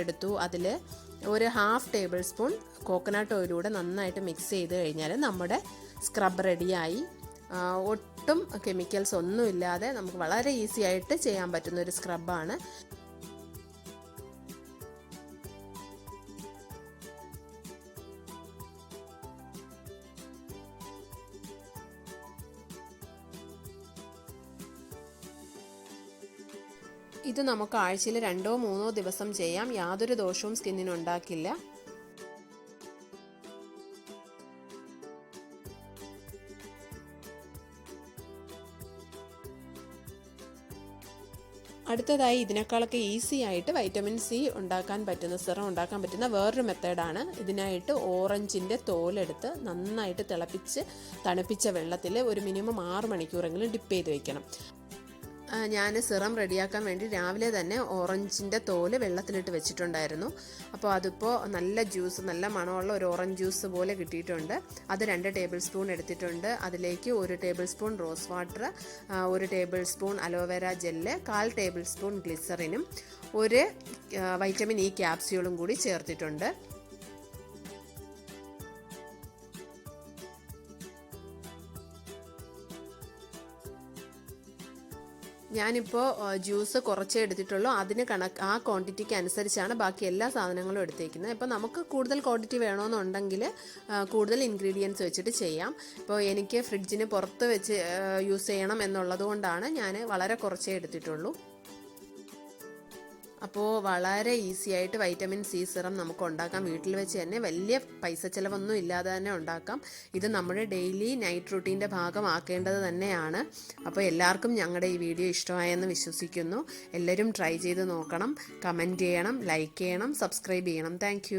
എടുത്തു. അതിൽ ഒരു 1/2 ടേബിൾ സ്പൂൺ കോക്കനട്ട് ഓയിലൂടെ നന്നായിട്ട് മിക്സ് ചെയ്ത് കഴിഞ്ഞാൽ നമ്മുടെ സ്ക്രബ് റെഡിയായി. ഒട്ടും കെമിക്കൽസ് ഒന്നും ഇല്ലാതെ നമുക്ക് വളരെ ഈസി ആയിട്ട് ചെയ്യാൻ പറ്റുന്ന ഒരു സ്ക്രബാണ്. ഇത് നമുക്ക് ആഴ്ചയിൽ 2-3 ദിവസം ചെയ്യാം. യാതൊരു ദോഷവും സ്കിന്നിനുണ്ടാക്കില്ല. അടുത്തതായി ഇതിനേക്കാളൊക്കെ ഈസി ആയിട്ട് വൈറ്റമിൻ സി ഉണ്ടാക്കാൻ പറ്റുന്ന സിറം ഉണ്ടാക്കാൻ പറ്റുന്ന വേറൊരു മെത്തേഡാണ്. ഇതിനായിട്ട് ഓറഞ്ചിൻ്റെ തോലെടുത്ത് നന്നായിട്ട് തിളപ്പിച്ച് തണുപ്പിച്ച വെള്ളത്തിൽ ഒരു മിനിമം 6 മണിക്കൂറെങ്കിലും ഡിപ്പ് ചെയ്ത് വെക്കണം. ഞാൻ സിറം റെഡിയാക്കാൻ വേണ്ടി രാവിലെ തന്നെ ഓറഞ്ചിൻ്റെ തോല് വെള്ളത്തിലിട്ട് വെച്ചിട്ടുണ്ടായിരുന്നു. അപ്പോൾ അതിപ്പോൾ നല്ല ജ്യൂസ്, നല്ല മണമുള്ള ഒരു ഓറഞ്ച് ജ്യൂസ് പോലെ കിട്ടിയിട്ടുണ്ട്. അത് 2 ടേബിൾ സ്പൂൺ എടുത്തിട്ടുണ്ട്. അതിലേക്ക് 1 tablespoon rose water, 1 tablespoon aloe vera gel, 1/4 tablespoon ഗ്ലിസറിനും 1 വൈറ്റമിൻ ഇ ക്യാപ്സ്യൂളും കൂടി ചേർത്തിട്ടുണ്ട്. ഞാനിപ്പോൾ ജ്യൂസ് കുറച്ചേ എടുത്തിട്ടുള്ളൂ. അതിന് ആ ക്വാണ്ടിറ്റിക്ക് അനുസരിച്ചാണ് ബാക്കി എല്ലാ സാധനങ്ങളും എടുത്തേക്കുന്നത്. ഇപ്പോൾ നമുക്ക് കൂടുതൽ ക്വാണ്ടിറ്റി വേണമെന്നുണ്ടെങ്കിൽ കൂടുതൽ ഇൻഗ്രീഡിയൻസ് വെച്ചിട്ട് ചെയ്യാം. ഇപ്പോൾ എനിക്ക് ഫ്രിഡ്ജിന് പുറത്ത് വെച്ച് യൂസ് ചെയ്യണം എന്നുള്ളത് കൊണ്ടാണ് ഞാൻ വളരെ കുറച്ചേ എടുത്തിട്ടുള്ളൂ. അപ്പോൾ വളരെ ഈസി ആയിട്ട് വൈറ്റമിൻ സി സിറം നമുക്ക് ഉണ്ടാക്കാം. വീട്ടിൽ വെച്ച് തന്നെ വലിയ പൈസ ചിലവൊന്നും ഇല്ലാതെ തന്നെ ഉണ്ടാക്കാം. ഇത് നമ്മുടെ ഡെയിലി നൈറ്റ് റൂട്ടീൻ്റെ ഭാഗമാക്കേണ്ടത് തന്നെയാണ്. അപ്പോൾ എല്ലാവർക്കും ഞങ്ങളുടെ ഈ വീഡിയോ ഇഷ്ടമായെന്ന് വിശ്വസിക്കുന്നു. എല്ലാവരും ട്രൈ ചെയ്ത് നോക്കണം. കമൻറ്റ് ചെയ്യണം, ലൈക്ക് ചെയ്യണം, സബ്സ്ക്രൈബ് ചെയ്യണം. താങ്ക്